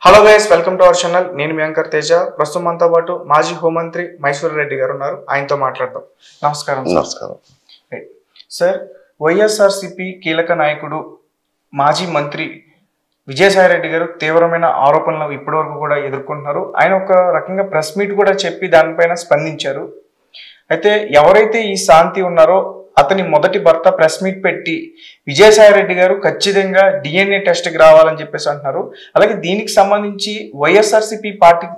Hello guys, welcome to our channel. నేను మీ anchor Teja. ప్రస్తుతం మనతో పాటు మాజీ హోంమంత్రి మైసూర్ రెడ్డి గారు ఉన్నారు. ఆయనతో మాట్లాడదాం. నమస్కారం. నమస్కారం సార్. వైఎస్ఆర్సిపి కీలక నాయకుడు మాజీ మంత్రి విజయసాయి రెడ్డి గారు తీవ్రమైన ఆరోపణలు ఇప్పటివరకు కూడా ఎదుర్కొంటున్నారు. ఆయన ఒక రకంగా ప్రెస్ మీట్ కూడా చెప్పి దానిపైన స్పందించారు. అయితే ఎవరైతే ఈ శాంతి ఉన్నారో అతని మొదటి భర్త ప్రెస్ మీట్ పెట్టి విజయసాయి రెడ్డి గారు ఖచ్చితంగా డిఎన్ఏ టెస్ట్కి రావాలని చెప్పేసి అంటున్నారు. అలాగే దీనికి సంబంధించి వైఎస్ఆర్సిపి పార్టీకి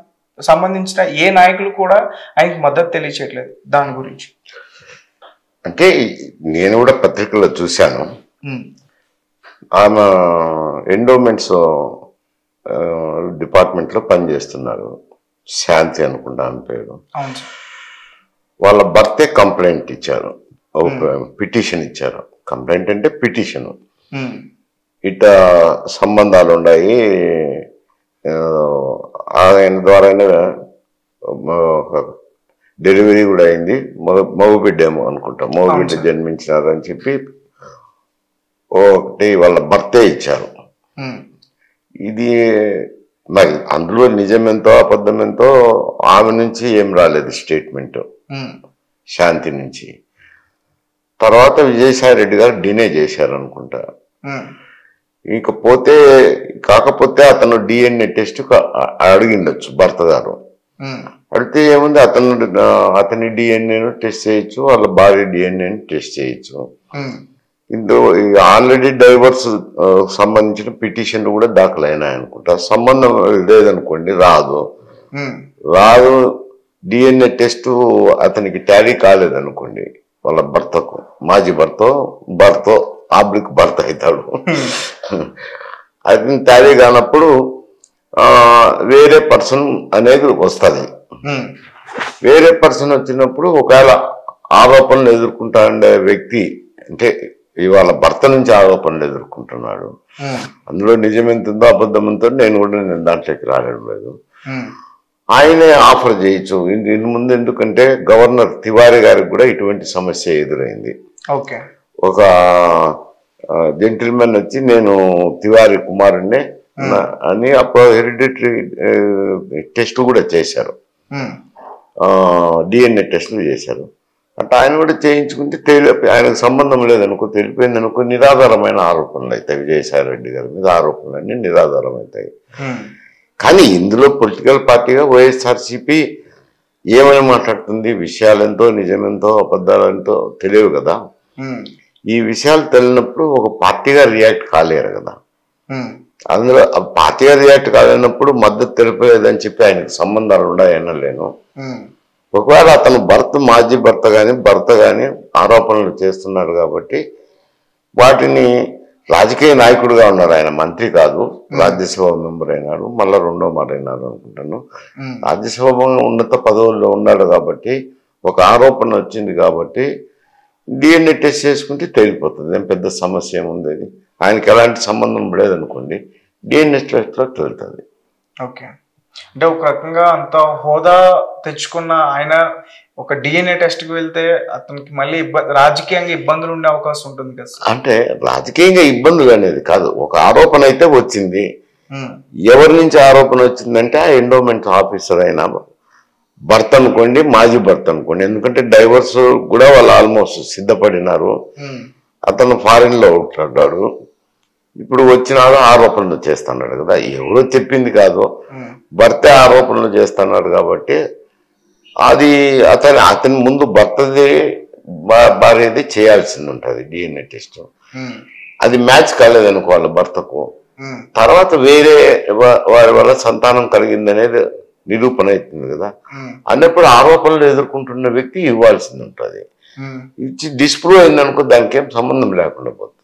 సంబంధించిన ఏ నాయకులు కూడా ఆయనకి మద్దతు తెలియచేయట్లేదు. దాని గురించి అంటే నేను కూడా పత్రికల్లో చూశాను. ఆమె ఎండోమెంట్స్ డిపార్ట్మెంట్లో పనిచేస్తున్నారు. శాంతి అనుకుంటా ఆమె పేరు. వాళ్ళ భర్తే కంప్లైంట్ ఇచ్చారు, పిటిషన్ ఇచ్చారు. కంప్లైంట్ అంటే పిటిషన్. ఇట సంబంధాలు ఉన్నాయి, ఆయన ద్వారానే డెలివరీ కూడా అయింది, మగబిడ్డేమో అనుకుంటా, మగబిడ్డ జన్మించినారని చెప్పి ఒకటి వాళ్ళ భర్తే ఇచ్చారు. ఇది మరి అందులో నిజమెంతో అబద్ధమెంతో ఆమె నుంచి ఏం రాలేదు స్టేట్మెంట్, శాంతి నుంచి. తర్వాత విజయసాయి రెడ్డి గారు డినే చేశారు అనుకుంటా. కాకపోతే అతను డిఎన్ఏ టెస్ట్ అడిగిండొచ్చు భర్త గారు. అడిగితే ఏముంది, అతని డిఎన్ఏను టెస్ట్ చేయొచ్చు, వాళ్ళ భార్య డిఎన్ఏను టెస్ట్ చేయొచ్చు. ఆల్రెడీ డైవర్స్ సంబంధించిన పిటిషన్లు కూడా దాఖలు అయినాయి అనుకుంటా. సంబంధం లేదనుకోండి, రాదు. డిఎన్ఏ టెస్ట్ అతనికి టాలీ కాలేదనుకోండి, వాళ్ళ భర్తకు, మాజీ భర్త ఆబ్లిక్ భర్త అవుతాడు. అది టాలీ కానప్పుడు వేరే పర్సన్ అనేది వస్తుంది. వేరే పర్సన్ వచ్చినప్పుడు ఒకవేళ ఆరోపణలు ఎదుర్కొంటా ఉండే వ్యక్తి, అంటే ఇవాళ భర్త నుంచి ఆరోపణలు ఎదుర్కొంటున్నాడు, అందులో నిజమెంతుందో అబద్ధమెంతో నేను దాంట్లోకి రావడం లేదు. ఆయనే ఆఫర్ చేయొచ్చు. ఇన్ని ముందు ఎందుకంటే గవర్నర్ తివారీ గారికి కూడా ఇటువంటి సమస్య ఎదురైంది. ఒక జెంటిల్మెన్ వచ్చి నేను తివారీ కుమారుణ్ణే అని అప్పుడు హెరిడిటరీ టెస్ట్ కూడా చేశారు, డిఎన్ఏ టెస్టులు చేశారు. అంటే ఆయన కూడా చేయించుకుంటే ఆయనకు సంబంధం లేదనుకో, తెలిపోయింది అనుకో, నిరాధారమైన ఆరోపణలు అవుతాయి. విజయసాయి రెడ్డి గారి మీద ఆరోపణలన్నీ నిరాధారం అవుతాయి. కానీ ఇందులో పొలిటికల్ పార్టీగా వైఎస్ఆర్సిపి ఏమని మాట్లాడుతుంది, విషయాలెంతో నిజమెంతో అబద్ధాలెంతో తెలియవు కదా. ఈ విషయాలు తెలియనప్పుడు ఒక పార్టీగా రియాక్ట్ కాలేరు కదా. అందులో పార్టీగా రియాక్ట్ కాలేనప్పుడు మద్దతు తెలిపలేదని చెప్పి ఆయనకు సంబంధాలు ఉన్నాయనలేను. ఒకవేళ అతను మాజీ భర్త కానీ ఆరోపణలు చేస్తున్నాడు కాబట్టి వాటిని, రాజకీయ నాయకుడుగా ఉన్నాడు ఆయన, మంత్రి కాదు, రాజ్యసభ మెంబర్ అయినాడు, మళ్ళా రెండో మాట అయినాడు అనుకుంటాను. రాజ్యసభ ఉన్నత పదవుల్లో ఉన్నాడు కాబట్టి ఒక ఆరోపణ వచ్చింది కాబట్టి డిఎన్ఏ టెస్ట్ చేసుకుంటే తేలిపోతుంది. ఏం పెద్ద సమస్య ఏముంది, అది ఆయనకి ఎలాంటి సంబంధం లేదనుకోండి, డిఎన్ఏ టెస్ట్లో తేలుతుంది. ఓకే, అంటే ఒక రకంగా అంత హోదా తెచ్చుకున్న ఆయన ఒక డిఎన్ఏ టెస్ట్కి వెళ్తే అతనికి మళ్ళీ రాజకీయంగా ఇబ్బందులు ఉండే అవకాశం ఉంటుంది కదా. అంటే రాజకీయంగా ఇబ్బందులు అనేది కాదు, ఒక ఆరోపణ అయితే వచ్చింది. ఎవరి నుంచి ఆరోపణ వచ్చిందంటే ఆ ఎండోమెంట్ ఆఫీసర్ అయినా భర్త అనుకోండి, మాజీ భర్త అనుకోండి. ఎందుకంటే డైవర్స్ కూడా వాళ్ళు ఆల్మోస్ట్ సిద్ధపడినారు. అతను ఫారిన్ లో ఉంటున్నాడు, ఇప్పుడు వచ్చినాడు ఆరోపణలు చేస్తున్నాడు కదా. ఎవరో చెప్పింది కాదు, భర్తే ఆరోపణలు చేస్తున్నాడు కాబట్టి అది అతని ముందు భర్తది భార్యది చేయాల్సింది ఉంటుంది డిఎన్ఏ టెస్ట్. అది మ్యాచ్ కాలేదనుకో వాళ్ళ భర్తకు, తర్వాత వేరే వారి వల్ల సంతానం కలిగిందనేది నిరూపణ అవుతుంది కదా. అన్నప్పుడు ఆరోపణలు ఎదుర్కొంటున్న వ్యక్తి ఇవ్వాల్సింది ఉంటుంది. ఇచ్చి డిస్ప్రూవ్ అయిందనుకో దానికి ఏం సంబంధం లేకుండా పోతుంది.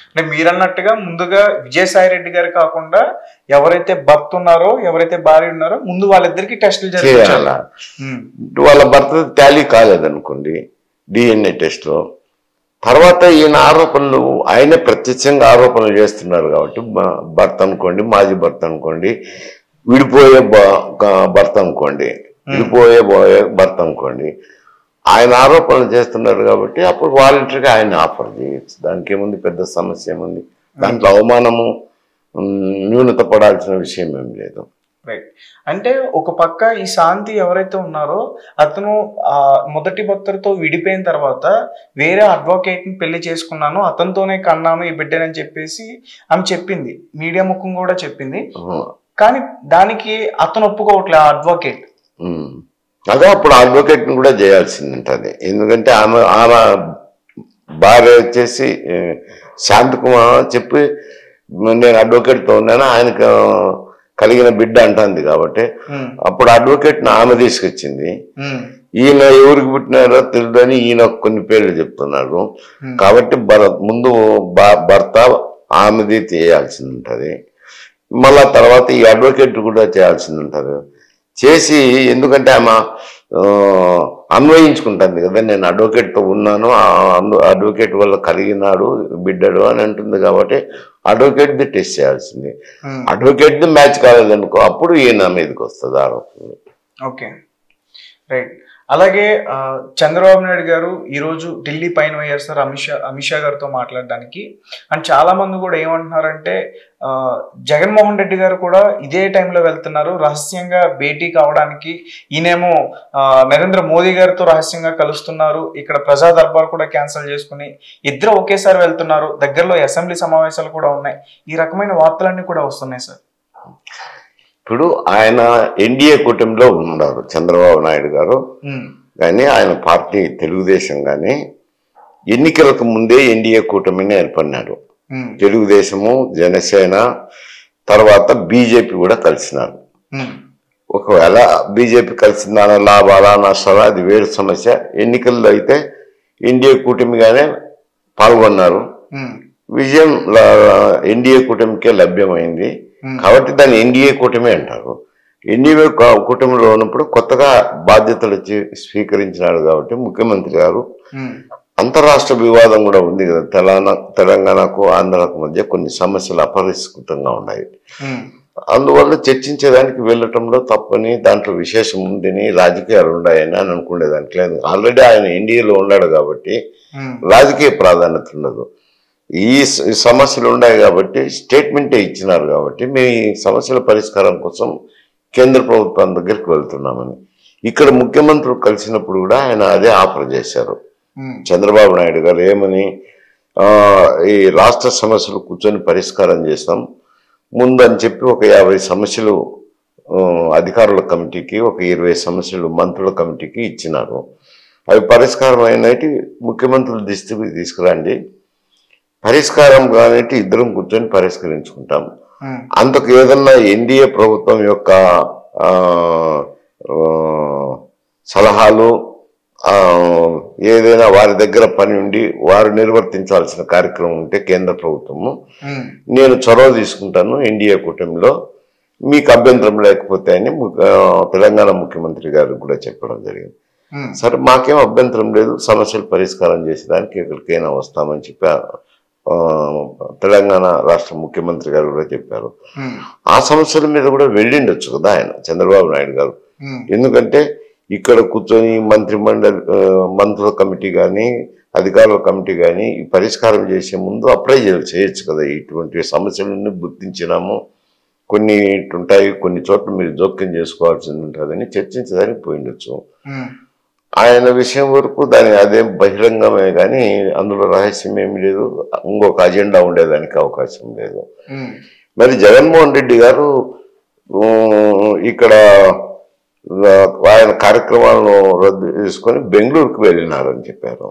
అంటే మీరన్నట్టుగా ముందుగా విజయసాయి రెడ్డి గారు కాకుండా ఎవరైతే భర్త ఉన్నారో, ఎవరైతే భార్య ఉన్నారో, ముందు వాళ్ళిద్దరికి టెస్టులు చేయాలి. వాళ్ళ భర్త టాలీ కాలేదనుకోండి డిఎన్ఏ టెస్ట్ లో, తర్వాత ఈయన ఆరోపణలు ఆయనే ప్రత్యక్షంగా ఆరోపణలు చేస్తున్నారు కాబట్టి, భర్త అనుకోండి, మాజీ భర్త అనుకోండి, విడిపోయే భర్త అనుకోండి, భర్త అనుకోండి, ఆయన ఆరోపణలు చేస్తున్నారు కాబట్టి అప్పుడు వాలంటరీగా ఆయన ఆఫర్ చేయొచ్చు. దానికి ఏముంది, పెద్ద సమస్య ఏముంది దాంట్లో? అవమానము న్యూనత పడాల్సిన విషయం ఏం లేదు. రైట్. అంటే ఒక పక్క ఈ శాంతి ఎవరైతే ఉన్నారో అతను మొదటి భర్తతో విడిపోయిన తర్వాత వేరే అడ్వకేట్ ని పెళ్లి చేసుకున్నాను, అతనితోనే కన్నాను ఈ బిడ్డనని చెప్పేసి ఆమె చెప్పింది, మీడియా ముఖం కూడా చెప్పింది. కానీ దానికి అతను ఒప్పుకోవట్లేదు, ఆ అడ్వకేట్. అదే అప్పుడు అడ్వకేట్ ని కూడా చేయాల్సింది ఉంటుంది. ఎందుకంటే ఆమె భార్య వచ్చేసి శాంతకుమార్ చెప్పి నేను అడ్వకేట్తో ఉన్నాను, ఆయనకు కలిగిన బిడ్డ అంటుంది కాబట్టి అప్పుడు అడ్వకేట్ని ఆమె తీసుకొచ్చింది. ఈయన ఎవరికి పుట్టినారో తెలియదని ఈయన కొన్ని పేర్లు చెప్తున్నాడు కాబట్టి ముందు భర్త ఆమెది చేయాల్సింది ఉంటుంది, మళ్ళా తర్వాత ఈ అడ్వకేట్ కూడా చేయాల్సింది ఉంటుంది. చేసి ఎందుకంటే ఆమె అన్వయించుకుంటుంది కదా, నేను అడ్వకేట్తో ఉన్నాను, అడ్వకేట్ వల్ల కలిగినాడు బిడ్డడు అని అంటుంది కాబట్టి అడ్వకేట్ది టెస్ట్ చేయాల్సింది. అడ్వకేట్ది మ్యాచ్ కాలేదనుకో అప్పుడు ఈయన మీదకి వస్తుంది ఆరోపణ. Okay, right. అలాగే చంద్రబాబు నాయుడు గారు ఈరోజు ఢిల్లీ పైన పోయారు సార్ అమిత్ షా గారితో మాట్లాడడానికి. అండ్ చాలా మంది కూడా ఏమంటున్నారంటే జగన్మోహన్ రెడ్డి గారు కూడా ఇదే టైంలో వెళ్తున్నారు రహస్యంగా భేటీ కావడానికి, ఈయనేమో నరేంద్ర మోదీ గారితో రహస్యంగా కలుస్తున్నారు, ఇక్కడ ప్రజా దర్బార్ కూడా క్యాన్సిల్ చేసుకుని ఇద్దరు ఒకేసారి వెళ్తున్నారు, దగ్గరలో అసెంబ్లీ సమావేశాలు కూడా ఉన్నాయి, ఈ రకమైన వార్తలన్నీ కూడా వస్తున్నాయి సార్. ఇప్పుడు ఆయన ఎన్డీఏ కూటమిలో ఉన్నారు చంద్రబాబు నాయుడు గారు, కానీ ఆయన పార్టీ తెలుగుదేశం కానీ ఎన్నికలకు ముందే ఎన్డీఏ కూటమిని ఏర్పడినాడు. తెలుగుదేశము, జనసేన, తర్వాత బీజేపీ కూడా కలిసినారు. ఒకవేళ బీజేపీ కలిసిందాన లాభాలా నష్టాలా అది వేరు సమస్య. ఎన్నికల్లో అయితే ఎన్డీఏ కూటమిగానే పాల్గొన్నారు, విజయం ఎన్డీఏ కూటమికే లభ్యమైంది కాబట్టి దాన్ని ఎన్డీఏ కూటమి అంటారు. ఎన్డీఏ కూటమిలో ఉన్నప్పుడు కొత్తగా బాధ్యతలు స్వీకరించినాడు కాబట్టి ముఖ్యమంత్రి గారు అంతరాష్ట్ర వివాదం కూడా ఉంది కదా, తెలంగాణకు ఆంధ్రాకు మధ్య కొన్ని సమస్యలు అపరిష్కృతంగా ఉన్నాయి. అందువల్ల చర్చించేదానికి వెళ్ళటంలో తప్పని, దాంట్లో విశేషం ఉందని, రాజకీయాలు ఉన్నాయని అని అనుకునేదానికి లేదు. ఆల్రెడీ ఆయన ఎన్డీఏలో ఉన్నాడు కాబట్టి రాజకీయ ప్రాధాన్యత ఉండదు. ఈ సమస్యలు ఉన్నాయి కాబట్టి స్టేట్మెంటే ఇచ్చినారు కాబట్టి మీ సమస్యల పరిష్కారం కోసం కేంద్ర ప్రభుత్వం దగ్గరికి వెళ్తున్నామని. ఇక్కడ ముఖ్యమంత్రులు కలిసినప్పుడు కూడా ఆయన అదే ఆఫర్ చేశారు చంద్రబాబు నాయుడు గారు. ఏమని, ఈ రాష్ట్ర సమస్యలు కూర్చొని పరిష్కారం చేస్తాం ముందని చెప్పి ఒక 50 సమస్యలు అధికారుల కమిటీకి, ఒక 20 సమస్యలు మంత్రుల కమిటీకి ఇచ్చినారు. అవి పరిష్కారం అయినట్టు ముఖ్యమంత్రుల దృష్టికి తీసుకురండి, పరిష్కారం కానీ ఇద్దరం కూర్చొని పరిష్కరించుకుంటాం. అంతకు ఏదన్నా ఎన్డీఏ ప్రభుత్వం యొక్క సలహాలు ఏదైనా వారి దగ్గర పని ఉండి వారు నిర్వర్తించాల్సిన కార్యక్రమం ఉంటే కేంద్ర ప్రభుత్వము నేను చొరవ తీసుకుంటాను ఎన్డీఏ కూటమిలో, మీకు అభ్యంతరం లేకపోతే అని తెలంగాణ ముఖ్యమంత్రి గారు కూడా చెప్పడం జరిగింది. సరే మాకేం అభ్యంతరం లేదు, సమస్యలు పరిష్కారం చేసేదానికి ఎక్కడికైనా వస్తామని చెప్పి తెలంగాణ రాష్ట్ర ముఖ్యమంత్రి గారు కూడా చెప్పారు. ఆ సమస్యల మీద కూడా వెళ్ళిండొచ్చు కదా ఆయన చంద్రబాబు నాయుడు గారు. ఎందుకంటే ఇక్కడ కూర్చొని మంత్రుల కమిటీ కానీ అధికారుల కమిటీ కానీ ఈ పరిష్కారం చేసే ముందు అప్లై చేయొచ్చు కదా, ఇటువంటి సమస్యలన్నీ గుర్తించినాము, కొన్ని ఉంటాయి, కొన్ని చోట్ల మీరు జోక్యం చేసుకోవాల్సింది ఉంటుందని చర్చించడానికి పోయిండొచ్చు. ఆయన విషయం వరకు దాని అదేం బహిరంగమే కానీ అందులో రహస్యం ఏమి లేదు, ఇంకొక అజెండా ఉండేదానికి అవకాశం లేదు. మరి జగన్మోహన్ రెడ్డి గారు ఇక్కడ ఆయన కార్యక్రమాలను రద్దు చేసుకొని బెంగళూరుకు వెళ్ళినారని చెప్పారు.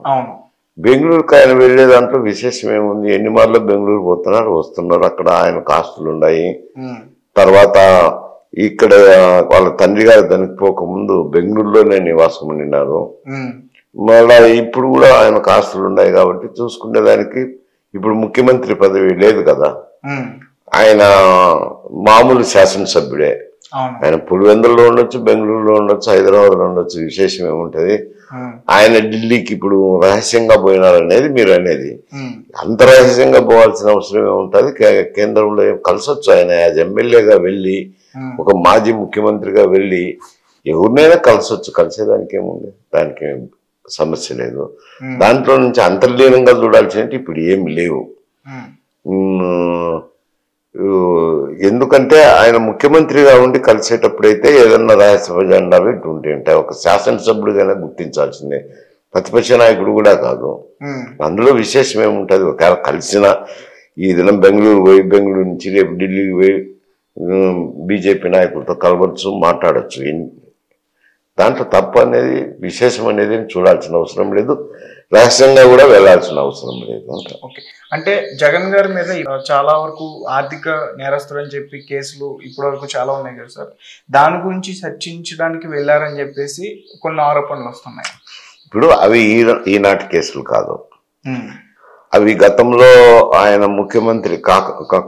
బెంగళూరుకు ఆయన వెళ్లే దాంట్లో విశేషం ఏముంది, ఎన్ని మార్లు బెంగళూరు పోతున్నారు, వస్తున్నారు, అక్కడ ఆయనకు ఆస్తులు ఉన్నాయి. తర్వాత ఇక్కడ వాళ్ళ తండ్రి గారు దానికి పోకముందు బెంగళూరులోనే నివాసం ఉండినారు. మళ్ళా ఇప్పుడు కూడా ఆయనకు ఆస్తులు ఉన్నాయి కాబట్టి చూసుకునేదానికి ఇప్పుడు ముఖ్యమంత్రి పదవి లేదు కదా, ఆయన మామూలు శాసనసభ్యుడే. ఆయన పులివెందుల్లో ఉండొచ్చు, బెంగళూరులో ఉండొచ్చు, హైదరాబాద్లో ఉండొచ్చు, విశేషం ఏముంటది. ఆయన ఢిల్లీకి ఇప్పుడు రహస్యంగా పోయినారనేది మీరు అనేది, అంత రహస్యంగా పోవాల్సిన అవసరం ఏముంటుంది, కేంద్రంలో కలిసొచ్చు. ఆయన యాజ్ ఎమ్మెల్యేగా వెళ్ళి, ఒక మాజీ ముఖ్యమంత్రిగా వెళ్ళి ఎవరినైనా కలిసొచ్చు, కలిసేదానికి ఏముంది, దానికి సమస్య లేదు. దాంట్లో నుంచి అంతర్లీనంగా చూడాల్సినట్టు ఇప్పుడు ఏమి లేవు. ఎందుకంటే ఆయన ముఖ్యమంత్రిగా ఉండి కలిసేటప్పుడైతే ఏదన్నా రహస్య జెండాలు ఇటువంటి ఉంటాయి. ఒక శాసనసభ్యుడిగానే గుర్తించాల్సిందే, ప్రతిపక్ష నాయకుడు కూడా కాదు. అందులో విశేషం ఏముంటుంది? ఒకవేళ కలిసిన ఈ దినం బెంగళూరు నుంచి రేపు ఢిల్లీకి పోయి బీజేపీ నాయకులతో కలవచ్చు, మాట్లాడచ్చు. దాంట్లో తప్పు అనేది, విశేషం అనేది చూడాల్సిన అవసరం లేదు, రహస్యంగా కూడా వెళ్లాల్సిన అవసరం లేదు. ఓకే, అంటే జగన్ గారి మీద చాలా వరకు ఆర్థిక నేరస్తులు అని చెప్పి కేసులు ఇప్పటి వరకు చాలా ఉన్నాయి కదా సార్, దాని గురించి చర్చించడానికి వెళ్ళారని చెప్పేసి కొన్ని ఆరోపణలు వస్తున్నాయి. ఇప్పుడు అవి ఈనాటి కేసులు కాదు, అవి గతంలో ఆయన ముఖ్యమంత్రి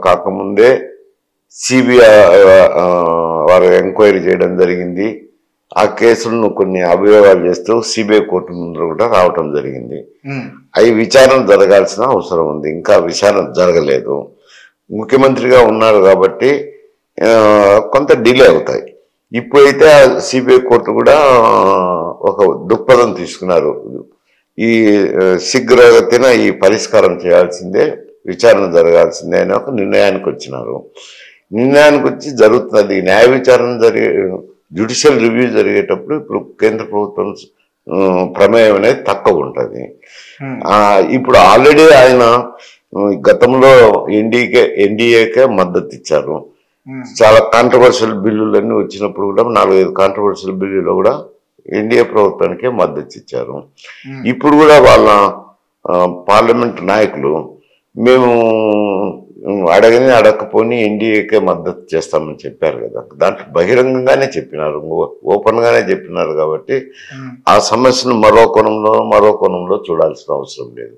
కాకముందే సిబిఐ వారు ఎంక్వైరీ చేయడం జరిగింది. ఆ కేసులను కొన్ని అభియోగాలు చేస్తూ సిబిఐ కోర్టు ముందు కూడా రావటం జరిగింది. అవి విచారణ జరగాల్సిన అవసరం ఉంది, ఇంకా విచారణ జరగలేదు. ముఖ్యమంత్రిగా ఉన్నారు కాబట్టి కొంత డిలే అవుతాయి. ఇప్పుడైతే సిబిఐ కోర్టు కూడా ఒక దృక్పథం తీసుకున్నారు, ఈ శీఘ్రగతిన ఈ పరిష్కారం చేయాల్సిందే, విచారణ జరగాల్సిందే అని ఒక నిర్ణయానికి వచ్చినారు. నిర్ణయానికి వచ్చి జరుగుతున్నది న్యాయ విచారణ జ్యుడిషియల్ రివ్యూ జరిగేటప్పుడు ఇప్పుడు కేంద్ర ప్రభుత్వం ప్రమేయం అనేది తక్కువ ఉంటుంది. ఇప్పుడు ఆల్రెడీ ఆయన గతంలో ఎన్డీఏకే మద్దతు ఇచ్చారు. చాలా కాంట్రవర్షియల్ బిల్లులన్నీ వచ్చినప్పుడు కూడా 4-5 కాంట్రవర్షియల్ బిల్లులో కూడా ఎన్డీఏ ప్రభుత్వానికే మద్దతు ఇచ్చారు. ఇప్పుడు కూడా వాళ్ళ పార్లమెంట్ నాయకులు మేము అడగకపోని ఎన్డీఏకే మద్దతు చేస్తామని చెప్పారు కదా, దాంట్లో బహిరంగంగానే చెప్పినారు, ఓపెన్ గానే చెప్పినారు. కాబట్టి ఆ సమస్యను మరో కోణంలో చూడాల్సిన అవసరం లేదు.